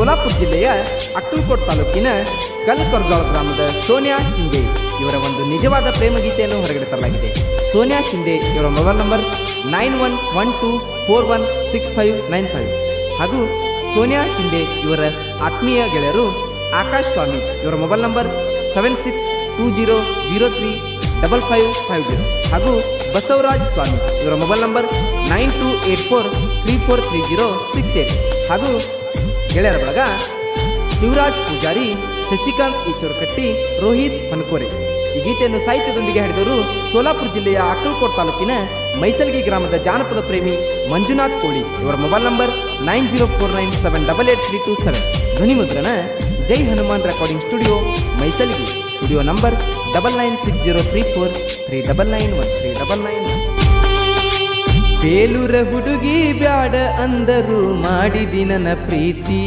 ಸೋಲಾಪುರ ಜಿಲ್ಲೆಯ ಅಕ್ಕಲಕೋಟ್ ತಾಲೂಕಿನ ಕಲ್ಕರ್ಜಾಳ ಗ್ರಾಮದ ಸೋನಿಯಾ ಶಿಂದೆ ಇವರ ಒಂದು ನಿಜವಾದ ಪ್ರೇಮ ಗೀತೆಯನ್ನು ಹೊರಗಡೆ ತರಲಾಗಿದೆ. ಸೋನಿಯಾ ಶಿಂದೆ ಇವರ ಮೊಬೈಲ್ ನಂಬರ್ 9112416595 ಹಾಗೂ ಸೋನಿಯಾ ಶಿಂದೆ ಇವರ ಆತ್ಮೀಯ ಗೆಳೆಯರು ಆಕಾಶ್ ಸ್ವಾಮಿ ಇವರ ಮೊಬೈಲ್ ನಂಬರ್ 7620035550 ಹಾಗೂ ಬಸವರಾಜ್ ಸ್ವಾಮಿ ಇವರ ಮೊಬೈಲ್ ನಂಬರ್ 9284343068 ಹಾಗೂ ಗೆಳೆಯರ ಬಳಗ ಶಿವರಾಜ್ ಪೂಜಾರಿ, ಶಶಿಕಾಂತ್ ಈಶ್ವರ ಕಟ್ಟಿ, ರೋಹಿತ್ ಹನಕೋರೆ. ಈ ಗೀತೆಯನ್ನು ಸಾಹಿತ್ಯದೊಂದಿಗೆ ಹಾಡಿದವರು ಸೋಲಾಪುರ ಜಿಲ್ಲೆಯ ಅಕ್ಕಲಕೋಟ್ ತಾಲೂಕಿನ ಮೈಸಲ್ಗಿ ಗ್ರಾಮದ ಜಾನಪದ ಪ್ರೇಮಿ ಮಂಜುನಾಥ್ ಕೋಳಿ ಇವರ ಮೊಬೈಲ್ ನಂಬರ್ 9049788327. ಧ್ವನಿ ಮುದ್ರಣ Jai Hanuman recording studio Maisalgi. Studio number 996034391399. ಬೇಲೂರ ಹುಡುಗಿ ಬ್ಯಾಡ ಅಂದರು ಮಾಡಿದಿ ನನ್ನ ಪ್ರೀತಿ,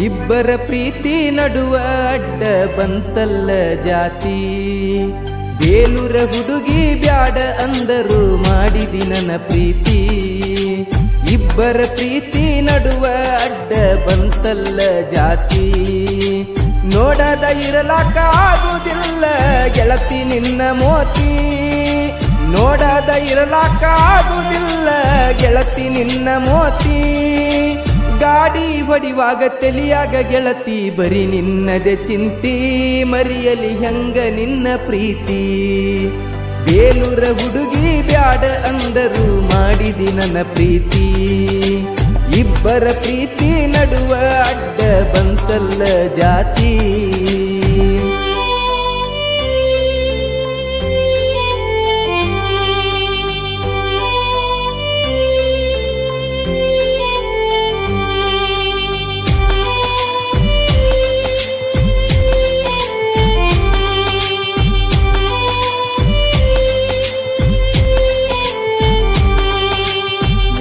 ಇಬ್ಬರ ಪ್ರೀತಿ ನಡುವ ಅಡ್ಡ ಬಂತಲ್ಲ ಜಾತಿ. ಬೇಲೂರ ಹುಡುಗಿ ಬ್ಯಾಡ ಅಂದರು ಮಾಡಿದಿ ನನ್ನ ಪ್ರೀತಿ, ಇಬ್ಬರ ಪ್ರೀತಿ ನಡುವ ಅಡ್ಡ ಬಂತಲ್ಲ ಜಾತಿ. ನೋಡದ ಇರಲಾಕ ಆಗುವುದಿಲ್ಲ ಗೆಳತಿ ನಿನ್ನ ಮೋತಿ, ನೋಡದ ಇರಲಾಕ ಆಗುವುದಿಲ್ಲ ಗೆಳತಿ ನಿನ್ನ ಮೋತಿ. ಗಾಡಿ ಹೊಡಿವಾಗ ತಲಿಯಾಗ ಗೆಳತಿ ಬರೀ ನಿನ್ನದೆ ಚಿಂತಿ, ಮರಿಯಲಿ ಹೆಂಗ ನಿನ್ನ ಪ್ರೀತಿ. ಬೇಲೂರ ಹುಡುಗಿ ಬ್ಯಾಡ ಅಂದರು ಮಾಡಿದಿ ನನ್ನ ಪ್ರೀತಿ, ಇಬ್ಬರ ಪ್ರೀತಿ ನಡುವ ಅಡ್ಡ ಬಂತಲ್ಲ ಜಾತಿ.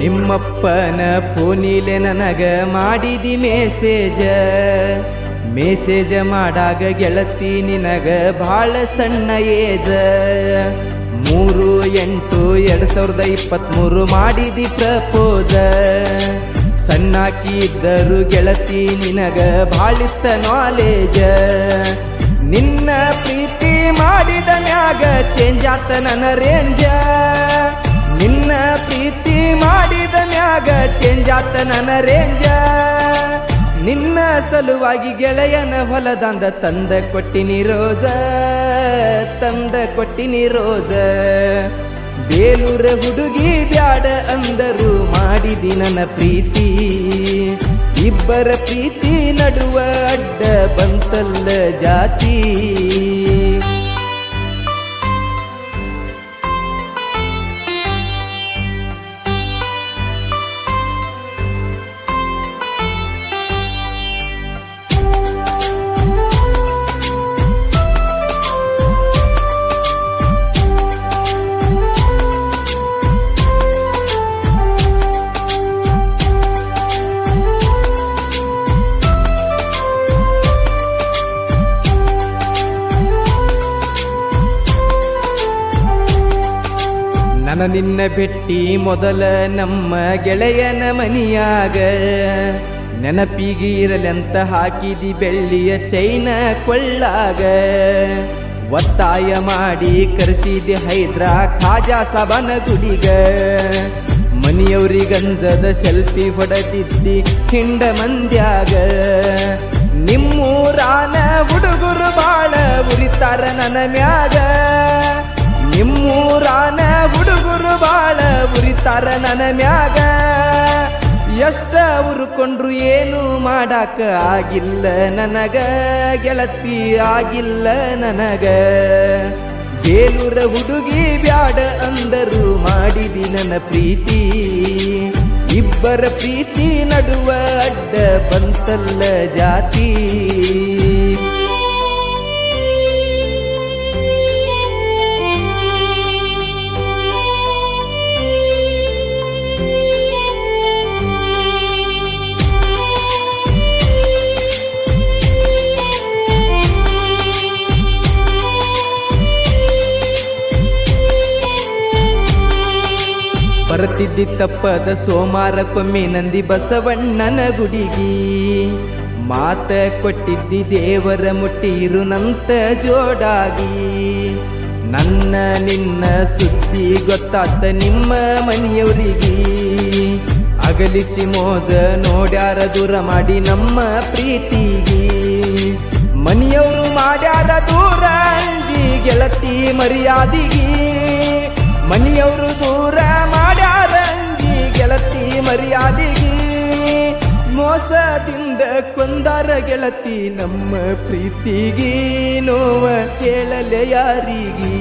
ನಿಮ್ಮಪ್ಪನ ಫೋನಿಲೆ ನನಗ ಮಾಡಿದಿ ಮೆಸೇಜ ಮಾಡಾಗ ಗೆಳತಿ ನಿನಗ ಭಾಳ ಸಣ್ಣ ಏಜ. 3/8/2023 ಮಾಡಿದಿ ಪ್ರಪೋಸ. ಸಣ್ಣಾಕಿ ಇದ್ದರು ಗೆಳತಿ ನಿನಗ ಭಾಳಿತ್ತ ನಾಲೇಜ. ನಿನ್ನ ಪ್ರೀತಿ ಮಾಡಿದ ಮ್ಯಾಗ ಚೇಂಜ್ ಆತ ನನ್ನ ರೇಂಜ, ನಿನ್ನ ಪ್ರೀತಿ ಮಾಡಿದ ಮ್ಯಾಗ ಚೇಂಜ್ ಆತ ನನ್ನ ರೇಂಜ. ನಿನ್ನ ಸಲುವಾಗಿ ಗೆಳೆಯನ ಹೊಲದಂದ ತಂದ ಕೊಟ್ಟಿನಿ ರೋಜ, ತಂದ ಕೊಟ್ಟಿನಿ ರೋಜ. ಬೇಲೂರ ಹುಡುಗಿ ಬ್ಯಾಡ ಅಂದರು ಮಾಡಿದಿ ನನ್ನ ಪ್ರೀತಿ, ಇಬ್ಬರ ಪ್ರೀತಿ ನಡುವ ಅಡ್ಡ ಬಂತಲ್ಲ ಜಾತಿ. ನನ್ನ ನಿನ್ನ ಭೆಟ್ಟಿ ಮೊದಲ ನಮ್ಮ ಗೆಳೆಯನ ಮನಿಯಾಗ, ನೆನಪಿಗೆ ಇರಲೆಂತ ಹಾಕಿದಿ ಬೆಳ್ಳಿಯ ಚೈನ ಕೊಳ್ಳಾಗ. ಒತ್ತಾಯ ಮಾಡಿ ಕರೆಸಿದಿ ಹೈದ್ರಾ ಖಾಜಾ ಸಾಬನ ಗುಡಿಗ, ಮನಿಯವ್ರಿಗಂಜದ ಸೆಲ್ಫಿ ಹೊಡೆದಿದ್ದಿ ಹಿಂಡ ಮಂದ್ಯಾಗ. ನಿಮ್ಮೂರಾನ ಹುಡುಗರು ಬಾಳ ಉರಿತಾರ ನನ್ನ ಮ್ಯಾಗ, ನಿಮ್ಮೂರಾನ ಹುಡುಗರು ಬಾಳ ಉರಿತಾರ ನನ್ನ ಮ್ಯಾಗ. ಎಷ್ಟ ಉರ್ಕೊಂಡ್ರು ಏನು ಮಾಡಾಕ ಆಗಿಲ್ಲ ನನಗ ಗೆಳತಿ, ಆಗಿಲ್ಲ ನನಗ. ಬೇಲೂರ ಹುಡುಗಿ ಬ್ಯಾಡ ಅಂದರು ಮಾಡಿದಿ ನನ್ನ ಪ್ರೀತಿ, ಇಬ್ಬರ ಪ್ರೀತಿ ನಡುವ ಅಡ್ಡ ಬಂತಲ್ಲ ಜಾತಿ. ಬರುತ್ತಿದ್ದಿ ತಪ್ಪದ ಸೋಮಾರಕ್ಕೊಮ್ಮೆ ನಂದಿ ಬಸವಣ್ಣನ ಗುಡಿಗಿ ಮಾತ ಕೊಟ್ಟಿದ್ದಿ ದೇವರ ಮುಟ್ಟಿರುನಂತ ಜೋಡಾಗಿ ನನ್ನ ನಿನ್ನ ಸುದ್ದಿ ಗೊತ್ತಾತ ನಿಮ್ಮ ಮನೆಯವರಿಗೆ ಅಗಲಿಸಿ ಮೋದ ನೋಡ್ಯಾರ ದೂರ ಮಾಡಿ ನಮ್ಮ ಪ್ರೀತಿಗೆ ಮನೆಯವರು ಮಾಡ್ಯಾರ ದೂರ ಅಂಜಿ ಗೆಳತಿ ಮರ್ಯಾದಿಗೆ ಮನೆಯವರು ದೂರ ಮಾಡ್ಯಾರ ಅಂಜಿ ಗೆಳತಿ ಮರ್ಯಾದಿಗೆ ಮೋಸದಿಂದ ಕೊಂದಾರ ಗೆಳತಿ ನಮ್ಮ ಪ್ರೀತಿಗೆ ನೋವ ಕೇಳಲೆ ಯಾರಿಗೆ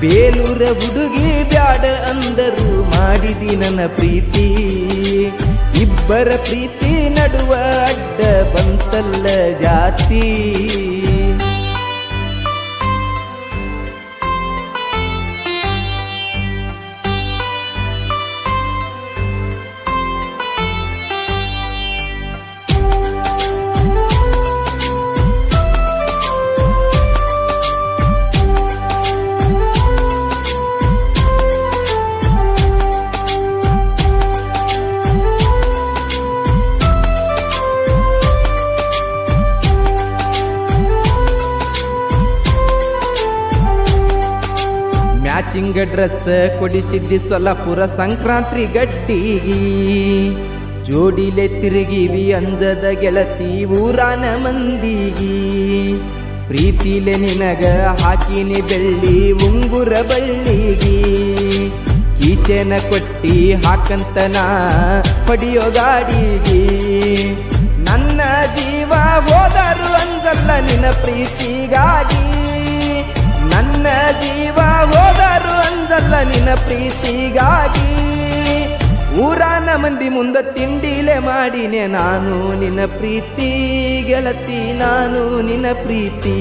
ಬೇಲೂರ ಹುಡುಗಿ ಬ್ಯಾಡ ಅಂದರು ಮಾಡಿದಿ ನನ್ನ ಪ್ರೀತಿ ಇಬ್ಬರ ಪ್ರೀತಿ ನಡುವ ಅಡ್ಡ ಬಂತಲ್ಲ ಜಾತಿ ಮ್ಯಾಚಿಂಗ್ ಡ್ರೆಸ್ ಕೊಡಿಸಿದ್ದಿ ಸೊಲ್ಲಾಪುರ ಸಂಕ್ರಾಂತಿ ಗಡ್ಡಿಗಿ ಜೋಡಿಲೆ ತಿರುಗಿವಿ ಅಂಜದ ಗೆಳತಿ ಊರಾನ ಮಂದಿಗಿ ಪ್ರೀತಿಲೆ ನಿನಗ ಹಾಕಿನಿ ಬೆಳ್ಳಿ ಉಂಗುರ ಬಳ್ಳಿಗಿ ಈಚೆನ ಕೊಟ್ಟಿ ಹಾಕಂತನ ಪಡಿಯೋ ಗಾಡಿಗಿ ನನ್ನ ಜೀವ ಹೋದರು ಅಂಜಲ್ಲ ನಿನ್ನ ಪ್ರೀತಿಗಾಗಿ ನನ್ನ ಜೀವ ಹೋದರು ಅಂಜಲ್ಲ ನಿನ್ನ ಪ್ರೀತಿಗಾಗಿ ಊರಾನ ಮಂದಿ ಮುಂದ ತಿಂಡಿಲೆ ಮಾಡಿನೆ ನಾನು ನಿನ್ನ ಪ್ರೀತಿ ಗೆಳತಿ ನಾನು ನಿನ್ನ ಪ್ರೀತಿ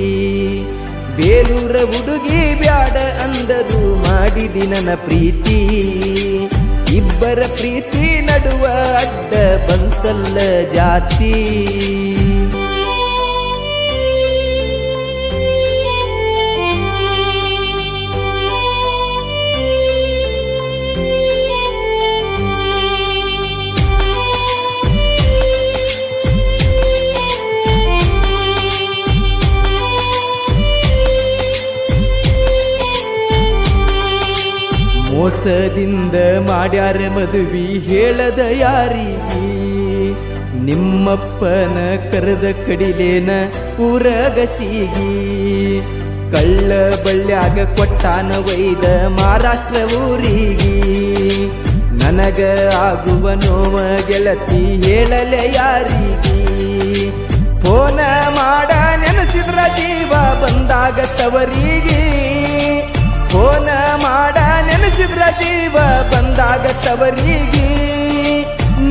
ಬೇಲೂರ ಹುಡುಗಿ ಬ್ಯಾಡ ಅಂದರು ಮಾಡಿದಿ ನನ್ನ ಪ್ರೀತಿ ಇಬ್ಬರ ಪ್ರೀತಿ ನಡುವ ಅಡ್ಡ ಬಂತಲ್ಲ ಜಾತಿ ಮೋಸದಿಂದ ಮಾಡ್ಯಾರ ಮದುವಿ ಹೇಳದ ಯಾರಿಗೆ ನಿಮ್ಮಪ್ಪನ ಕರೆದ ಕಡಿಲೇನ ಊರಗಸಿಗಿ ಕಳ್ಳ ಬಳ್ಳ್ಯಾಗ ಕೊಟ್ಟಾನ ವೈದ ಮಹಾರಾಷ್ಟ್ರ ಊರಿಗೆ ನನಗ ಆಗುವ ನೋವ ಗೆಳತಿ ಹೇಳಲೆ ಯಾರಿಗೆ ಫೋನ ಮಾಡ ನೆನೆಸಿದ್ರ ಜೀವ ಬಂದಾಗ ತವರಿಗೆ ಫೋನ ಮಾಡ ನೆನೆಸಿದ್ರ ಜೀವ ಬಂದಾಗ ತವರಿಗೆ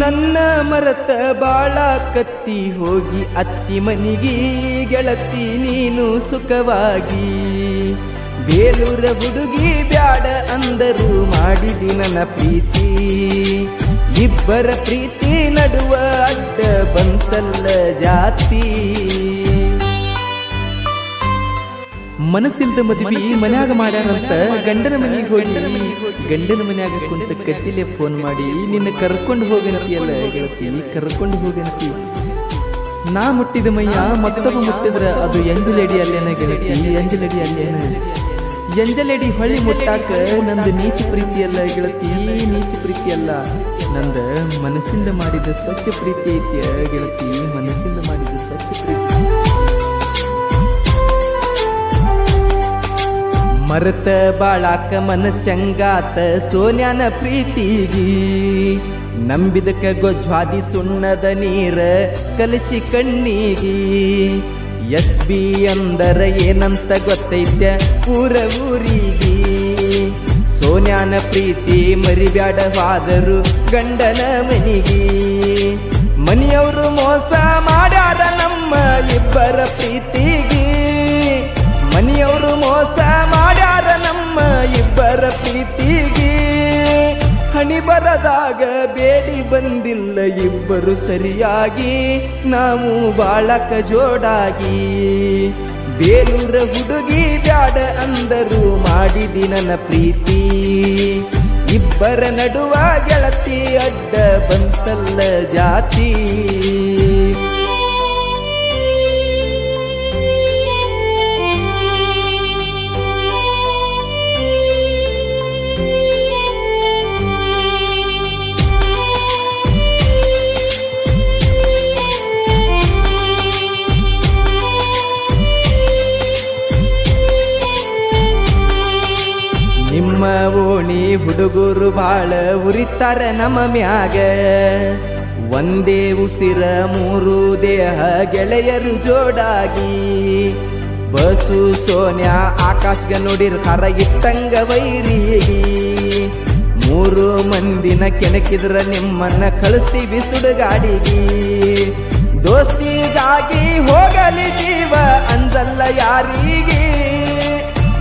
ನನ್ನ ಮರತ ಬಾಳ ಕತ್ತಿ ಹೋಗಿ ಅತ್ತಿ ಮನಿಗಿ ಗೆಳತಿ ನೀನು ಸುಖವಾಗಿ ಬೇಲೂರ ಹುಡುಗಿ ಬ್ಯಾಡ ಅಂದರು ಮಾಡಿದಿ ನನ್ನ ಪ್ರೀತಿ ಇಬ್ಬರ ಪ್ರೀತಿ ನಡುವ ಅಡ್ಡ ಬಂತಲ್ಲ ಜಾತಿ ಮನಸ್ಸಿಲ್ದ ಮದುವೆ ಮನ್ಯಾಗ ಮಾಡ್ಯಾರಂತ ಗಂಡನ ಮನೆಗೆ ಹೋಗಿ ಗಂಡನ ಮನ್ಯಾಗ ಕುಂತ ಕತ್ತಿಲೆ ಫೋನ್ ಮಾಡಿ ನಿನ್ನ ಕರ್ಕೊಂಡು ಹೋಗಂತಿಯಲ್ಲ ಗೆಳತಿ ಕರ್ಕೊಂಡು ಹೋಗಂತಿ ನಾ ಮುಟ್ಟಿದ ಮೈಯ ಮತ್ತೊಬ್ಬ ಮುಟ್ಟಿದ್ರ ಅದು ಎಂಜಲೆಡಿ ಅಲ್ಲೇನ ಗೆಳತಿ ಎಂಜಲೆಡಿ ಅಲ್ಲೇನ ಎಂಜಲೆಡಿ ಹೊಳ್ಳಿ ಮುಟ್ಟಾಕ ನಂದು ನೀಚ ಪ್ರೀತಿ ಅಲ್ಲ ಗೆಳತಿ ನೀಚ ಪ್ರೀತಿ ಅಲ್ಲ ನಂದ ಮನಸ್ಸಿಂದ ಮಾಡಿದ ಸ್ವಚ್ಛ ಪ್ರೀತಿ ಐತಿಯ ಗೆಳತಿ ಮನಸ್ಸಿಂದ ಮಾಡಿದ ಸ್ವಚ್ಛ ಪ್ರೀತಿ ಮರತ ಬಾಳಾಕ ಮನಸ್ಸಂಗಾತ ಸೋನ್ಯಾನ ಪ್ರೀತಿಗಿ ನಂಬಿದಕ ಗೊಜ್ವಾದಿ ಸುಣ್ಣದ ನೀರ ಕಲಸಿ ಕಣ್ಣಿಗಿ SB ಅಂದರ ಏನಂತ ಗೊತ್ತೈತ್ಯ ಊರಿಗೆ ಸೋನ್ಯಾನ ಪ್ರೀತಿ ಮರಿಬ್ಯಾಡವಾದರು ಗಂಡನ ಮನಿಗಿ ಮನೆಯವರು ಮೋಸ ಮಾಡ್ಯಾರ ನಮ್ಮ ಇಬ್ಬರ ಪ್ರೀತಿಗಿ ಮನೆಯವರು ಮೋಸ ಮಾಡ್ಯಾರ ನಮ್ಮ ಇಬ್ಬರ ಪ್ರೀತಿಗೆ ಹಣಿ ಬರದಾಗ ಬೇಡಿ ಬಂದಿಲ್ಲ ಇಬ್ಬರು ಸರಿಯಾಗಿ ನಾವು ಬಾಳಕ ಜೋಡಾಗಿ ಬೇಲೂರ ಹುಡುಗಿ ಬ್ಯಾಡ ಅಂದರು ಮಾಡಿದಿ ನನ್ನ ಪ್ರೀತಿ ಇಬ್ಬರ ನಡುವ ಗೆಳತಿ ಅಡ್ಡ ಬಂತಲ್ಲ ಜಾತಿ. ನಿಮ್ಮ ಓಣಿ ಹುಡುಗರು ಬಾಳ ಉರಿತಾರ ನಮ್ಮ ಮ್ಯಾಗ, ಒಂದೇ ಉಸಿರ ಮೂರು ದೇಹ ಗೆಳೆಯರು ಜೋಡಾಗಿ. ಬಸು ಸೋನ್ಯಾ ಆಕಾಶ್ಗ ನೋಡಿರ್ತಾರ ಇಟ್ಟಂಗ ವೈರಿಗೆ. ಮೂರು ಮಂದಿನ ಕೆಣಕಿದ್ರ ನಿಮ್ಮನ್ನ ಕಳಿಸ್ತೀವಿ ಸುಡುಗಾಡಿಗೆ. ದೋಸ್ತಿಗಾಗಿ ಹೋಗಲಿ ಜೀವ ಅಂದಲ್ಲ ಯಾರಿಗೆ,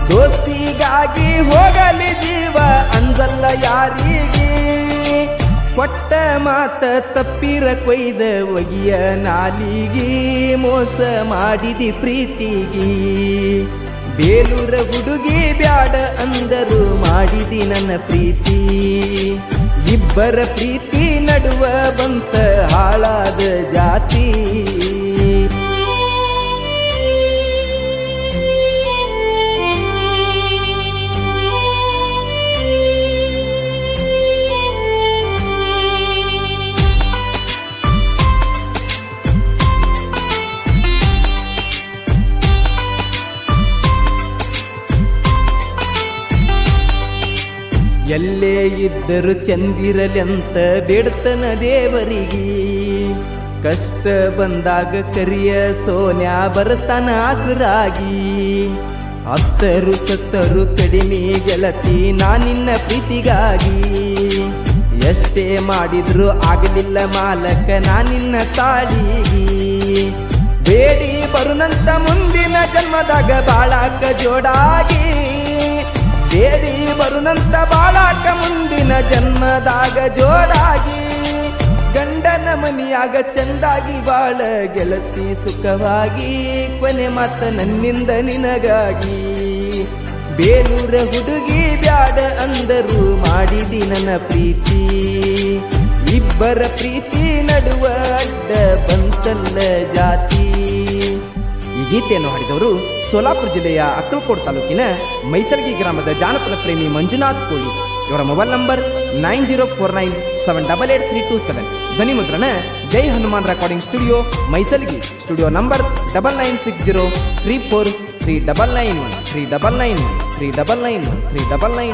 ದೋಸ್ತಿಗಾಗಿ ಹೋಗಲಿ ಜೀವ ಅಂದಲ್ಲ ಯಾರಿಗೆ. ಕೊಟ್ಟ ಮಾತ ತಪ್ಪಿರ ಕೊಯ್ದ ಒಗಿಯ ನಾಲಿಗೆ, ಮೋಸ ಮಾಡಿದಿ ಪ್ರೀತಿಗೆ. ಬೇಲೂರ ಹುಡುಗಿ ಬ್ಯಾಡ ಅಂದರು ಮಾಡಿದಿ ನನ್ನ ಪ್ರೀತಿ. ಇಬ್ಬರ ಪ್ರೀತಿ ನಡುವ ಬಂತ ಹಾಳಾದ ಜಾತಿ. ಎಲ್ಲೇ ಇದ್ದರು ಚಂದಿರಲೆಂತ ಬೇಡ್ತನ ದೇವರಿಗೆ. ಕಷ್ಟ ಬಂದಾಗ ಕರಿಯ ಸೋನ್ಯಾ ಬರ್ತಾನ ಆಸರಾಗಿ. ಹತ್ತರು ಸತ್ತರು ಕಡಿಮೆ ಗೆಳತಿ ನಾನಿನ್ನ ಪ್ರೀತಿಗಾಗಿ. ಎಷ್ಟೇ ಮಾಡಿದ್ರು ಆಗಲಿಲ್ಲ ಮಾಲಕ ನಾನಿನ್ನ ತಾಳಿಗಿ. ಬೇಡಿ ಬರುನಂತ ಮುಂದಿನ ಜನ್ಮದಾಗ ಬಾಳಾಕ ಜೋಡಾಗಿ. ಬೇಡಿ ಬರುನಂತ ಬಾಳಾಕ ಮುಂದಿನ ಜನ್ಮದಾಗ ಜೋಡಾಗಿ. ಗಂಡನ ಮನಿಯಾಗ ಚಂದಾಗಿ ಬಾಳ ಗೆಳತಿ ಸುಖವಾಗಿ. ಕೊನೆ ಮಾತ ನನ್ನಿಂದ ನಿನಗಾಗಿ. ಬೇಲೂರ ಹುಡುಗಿ ಬ್ಯಾಡ ಅಂದರು ಮಾಡಿದಿ ನನ್ನ ಪ್ರೀತಿ. ಇಬ್ಬರ ಪ್ರೀತಿ ನಡುವ ಅಡ್ಡ ಬಂತಲ್ಲ ಜಾತಿ. ಈ ಗೀತೆಯನ್ನು ಹಾಡಿದವರು ಸೋಲಾಪುರ ಜಿಲ್ಲೆಯ ಅಕ್ಕಲಕೋಟ್ ತಾಲೂಕಿನ ಮೈಸಲ್ಗಿ ಗ್ರಾಮದ ಜಾನಪದ ಪ್ರೇಮಿ ಮಂಜುನಾಥ್ ಕೋಳಿ. ಇವರ ಮೊಬೈಲ್ ನಂಬರ್ 9049788327. ಧ್ವನಿ ಮುದ್ರಣ Jai Hanuman recording studio Maisalgi. Studio number 99603439939913991399.